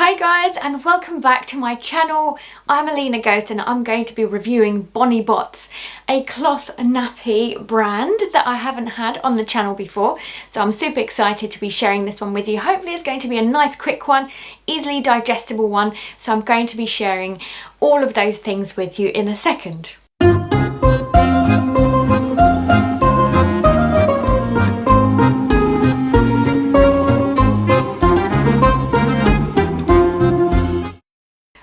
Hi guys, and welcome back to my channel. I'm Alina and I'm going to be reviewing Bonny Botts, a cloth nappy brand that I haven't had on the channel before. So I'm super excited to be sharing this one with you. Hopefully it's going to be a nice quick one, easily digestible one. So I'm going to be sharing all of those things with you in a second.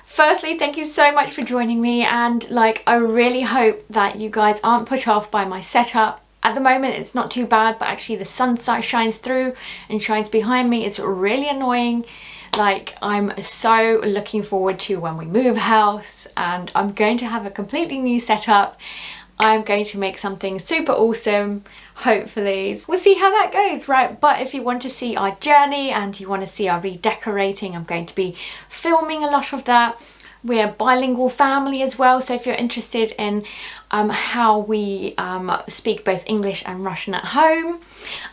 Firstly, thank you so much for joining me, and I really hope that you guys aren't put off by my setup. At the moment it's not too bad, but actually the sun shines through and shines behind me. It's really annoying. I'm so looking forward to when we move house and I'm going to have a completely new setup. I'm going to make something super awesome, hopefully. We'll see how that goes, right? But if you want to see our journey and you want to see our redecorating, I'm going to be filming a lot of that. We're a bilingual family as well, so if you're interested in how we speak both English and Russian at home,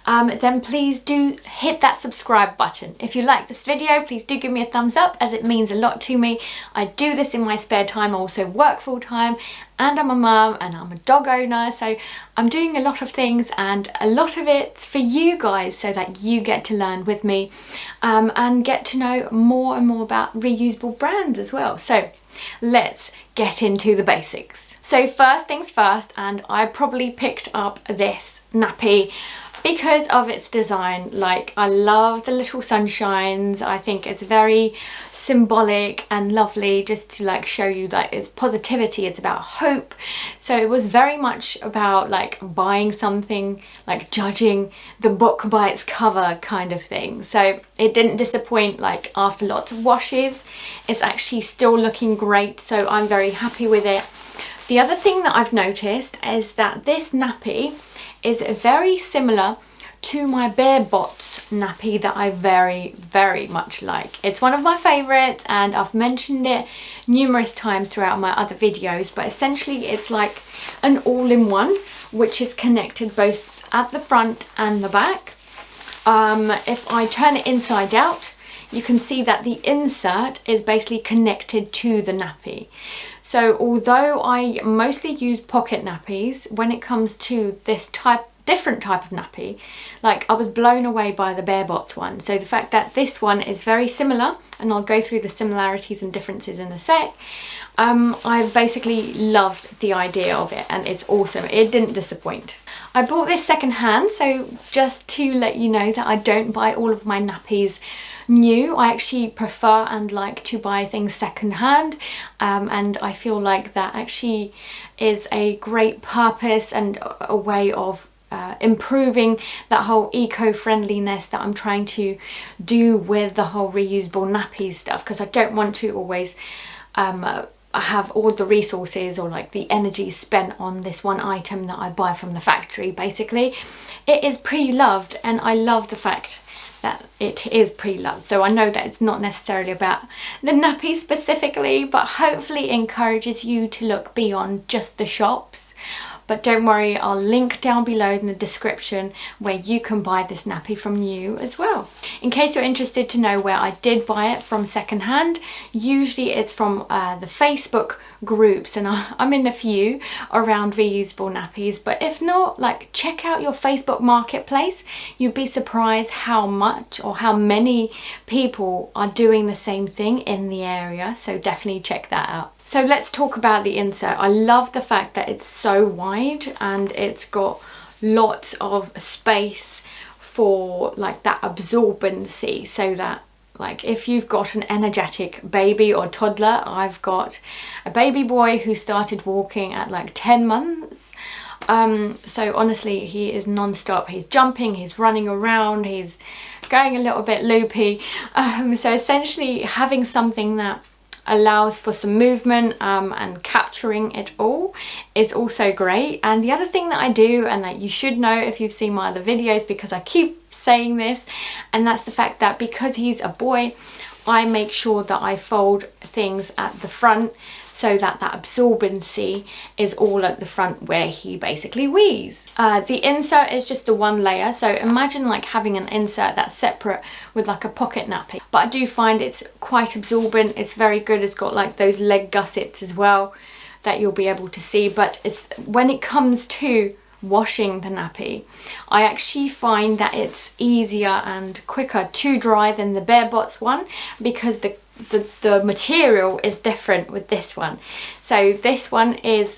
then please do hit that subscribe button. If you like this video, please do give me a thumbs up, as it means a lot to me. I do this in my spare time. I also work full time, and I'm a mum and I'm a dog owner, so I'm doing a lot of things, and a lot of it's for you guys so that you get to learn with me and get to know more and more about reusable brands as well. So let's get into the basics. So first things first, and I probably picked up this nappy because of its design. I love the little sunshines. I think it's very symbolic and lovely, just to show you that it's positivity, it's about hope. So it was very much about buying something, judging the book by its cover kind of thing. So it didn't disappoint. After lots of washes, it's actually still looking great, so I'm very happy with it. The other thing that I've noticed is that this nappy is very similar to my Bear Botts nappy that I very, very much like. It's one of my favourites, and I've mentioned it numerous times throughout my other videos, but essentially it's like an all-in-one which is connected both at the front and the back. If I turn it inside out, you can see that the insert is basically connected to the nappy. So although I mostly use pocket nappies, when it comes to this different type of nappy, I was blown away by the Bear Botts one. So the fact that this one is very similar, and I'll go through the similarities and differences in a sec, I've basically loved the idea of it, and it's awesome. It didn't disappoint. I bought this second hand, so just to let you know that I don't buy all of my nappies new. I actually prefer and like to buy things second hand, and I feel like that actually is a great purpose and a way of improving that whole eco-friendliness that I'm trying to do with the whole reusable nappy stuff, because I don't want to always have all the resources or the energy spent on this one item that I buy from the factory. Basically it is pre-loved, and I love the fact that it is pre-loved. So I know that it's not necessarily about the nappy specifically, but hopefully encourages you to look beyond just the shops. But don't worry, I'll link down below in the description where you can buy this nappy from new as well. In case you're interested to know where I did buy it from secondhand, usually it's from the Facebook groups, and I'm in a few around reusable nappies. But if not, check out your Facebook marketplace. You'd be surprised how much or how many people are doing the same thing in the area, so definitely check that out. So let's talk about the insert. I love the fact that it's so wide and it's got lots of space for that absorbency, so that if you've got an energetic baby or toddler. I've got a baby boy who started walking at 10 months. So honestly, he is non-stop. He's jumping, he's running around, he's going a little bit loopy. So essentially having something that allows for some movement and capturing it all is also great. And the other thing that I do, and that you should know if you've seen my other videos, because I keep saying this, and that's the fact that because he's a boy, I make sure that I fold things at the front so that that absorbency is all at the front where he basically wees. The insert is just the one layer, so imagine like having an insert that's separate with like a pocket nappy. But I do find it's quite absorbent, it's very good. It's got like those leg gussets as well that you'll be able to see, but it's when it comes to washing the nappy, I actually find that it's easier and quicker to dry than the Bear Botts one, because the material is different with this one. So this one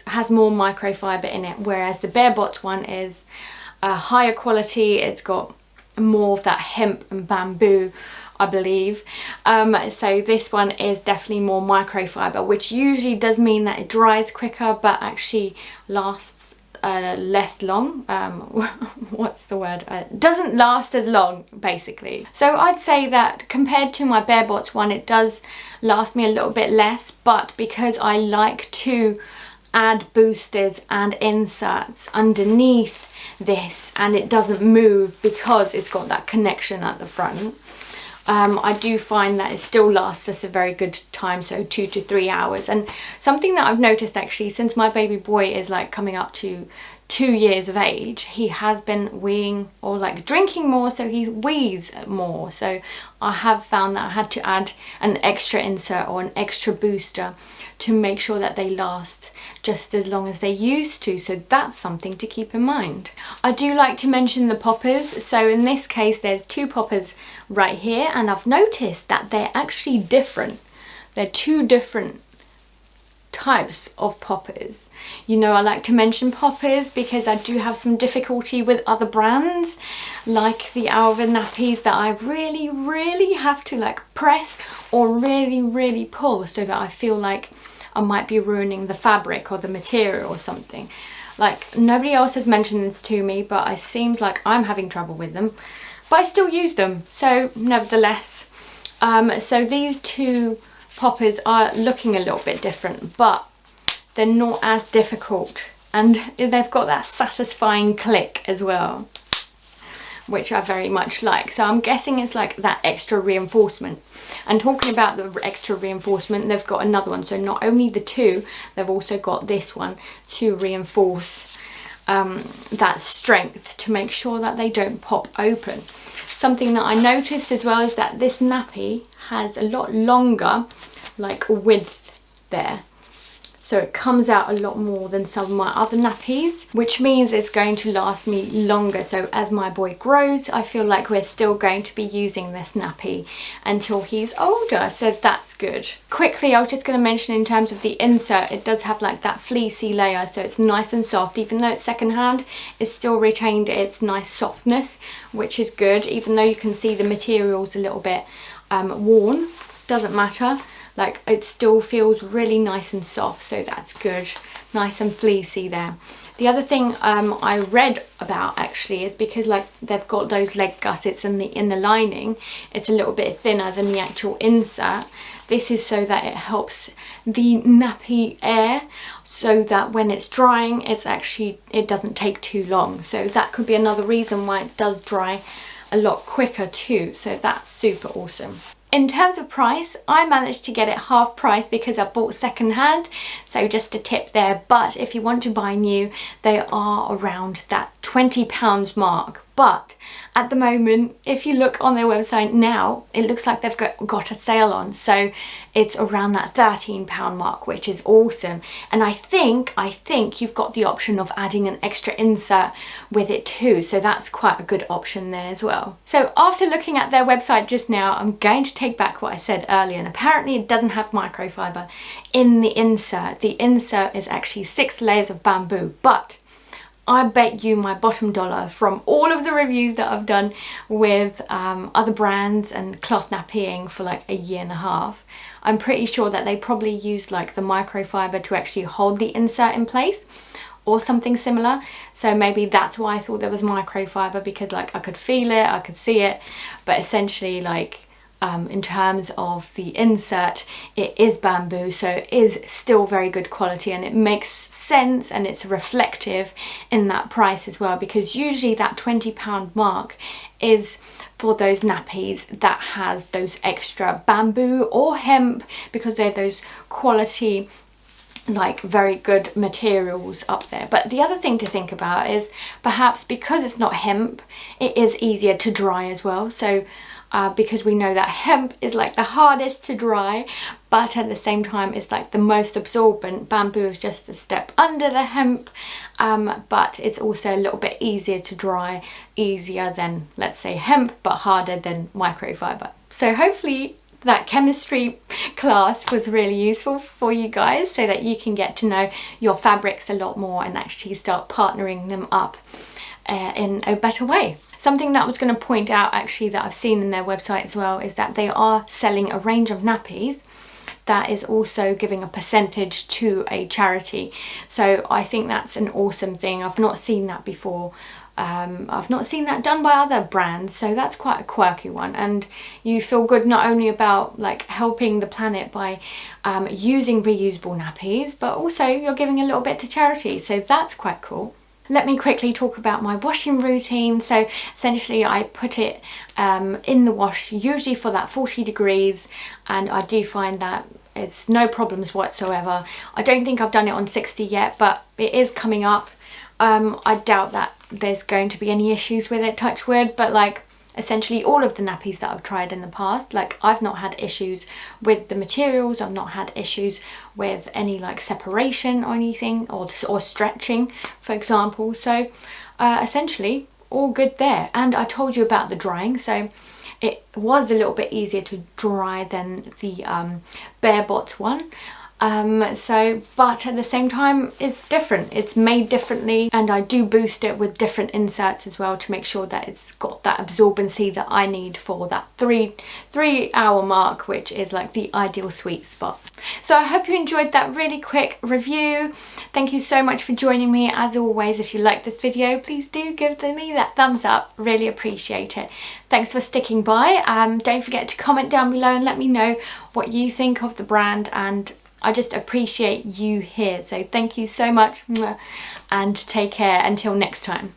has more microfiber in it, whereas the Bear Botts one is a higher quality. It's got more of that hemp and bamboo, I believe. So this one is definitely more microfiber, which usually does mean that it dries quicker but actually lasts less long. What's the word? Doesn't last as long, basically. So I'd say that compared to my Bear Botts one, it does last me a little bit less, but because I like to add boosters and inserts underneath this and it doesn't move because it's got that connection at the front, I do find that it still lasts us a very good time, so 2 to 3 hours. And something that I've noticed actually, since my baby boy is like coming up to 2 years of age, he has been weeing or like drinking more, so he wees more. So I have found that I had to add an extra insert or an extra booster to make sure that they last just as long as they used to. So that's something to keep in mind. I do like to mention the poppers. So in this case there's 2 poppers right here, and I've noticed that they're actually different. They're 2 different types of poppers. You know, I like to mention poppers because I do have some difficulty with other brands like the AIO nappies that I really have to like press or really pull, so that I feel like I might be ruining the fabric or the material or something. Like, nobody else has mentioned this to me, but it seems like I'm having trouble with them, but I still use them, so nevertheless. So these 2 poppers are looking a little bit different, but they're not as difficult, and they've got that satisfying click as well, which I very much like. So I'm guessing it's like that extra reinforcement. And talking about the extra reinforcement, they've got another one. So not only the 2, they've also got this one to reinforce that strength, to make sure that they don't pop open. Something that I noticed as well is that this nappy has a lot longer like width there, so it comes out a lot more than some of my other nappies, which means it's going to last me longer. So as my boy grows, I feel like we're still going to be using this nappy until he's older, so that's good. Quickly, I was just going to mention in terms of the insert, it does have like that fleecy layer, so it's nice and soft. Even though it's secondhand, it's still retained its nice softness, which is good. Even though you can see the material's a little bit worn, doesn't matter. Like, it still feels really nice and soft, so that's good. Nice and fleecy there. The other thing I read about actually is because like they've got those leg gussets and in the lining, it's a little bit thinner than the actual insert. This is so that it helps the nappy air, so that when it's drying, it doesn't take too long. So that could be another reason why it does dry a lot quicker too. So that's super awesome. In terms of price, I managed to get it half price because I bought second hand, so just a tip there. But if you want to buy new, they are around that £20 mark. But at the moment, if you look on their website now, it looks like they've got a sale on, so it's around that £13 mark, which is awesome. And I think you've got the option of adding an extra insert with it too, so that's quite a good option there as well. So after looking at their website just now, I'm going to take back what I said earlier, and apparently it doesn't have microfiber in the insert. The insert is actually 6 layers of bamboo, but I bet you my bottom dollar from all of the reviews that I've done with other brands and cloth nappying for like a year and a half, I'm pretty sure that they probably used like the microfiber to actually hold the insert in place or something similar. So maybe that's why I thought there was microfiber, because like I could feel it, I could see it, but essentially like in terms of the insert, it is bamboo, so it is still very good quality, and it makes sense and it's reflective in that price as well, because usually that £20 mark is for those nappies that has those extra bamboo or hemp, because they're those quality like very good materials up there. But the other thing to think about is perhaps because it's not hemp, it is easier to dry as well. So because we know that hemp is like the hardest to dry, but at the same time it's like the most absorbent. Bamboo is just a step under the hemp, but it's also a little bit easier to dry, easier than, let's say, hemp, but harder than microfiber. So hopefully that chemistry class was really useful for you guys, so that you can get to know your fabrics a lot more and actually start partnering them up in a better way. Something that I was going to point out actually that I've seen in their website as well is that they are selling a range of nappies that is also giving a percentage to a charity. So I think that's an awesome thing. I've not seen that before. I've not seen that done by other brands, so that's quite a quirky one, and you feel good not only about like helping the planet by using reusable nappies, but also you're giving a little bit to charity, so that's quite cool. Let me quickly talk about my washing routine. So essentially I put it in the wash, usually for that 40 degrees, and I do find that it's no problems whatsoever. I don't think I've done it on 60 yet, but it is coming up. I doubt that there's going to be any issues with it, touch wood, but like essentially all of the nappies that I've tried in the past, like I've not had issues with the materials, I've not had issues with any like separation or anything, or stretching, for example. So essentially all good there. And I told you about the drying, so it was a little bit easier to dry than the Bear Botts one. But at the same time it's different, it's made differently, and I do boost it with different inserts as well to make sure that it's got that absorbency that I need for that three hour mark, which is like the ideal sweet spot. So I hope you enjoyed that really quick review. Thank you so much for joining me. As always, if you like this video, please do give me that thumbs up, really appreciate it. Thanks for sticking by. Don't forget to comment down below and let me know what you think of the brand, and I just appreciate you here. So thank you so much, and take care until next time.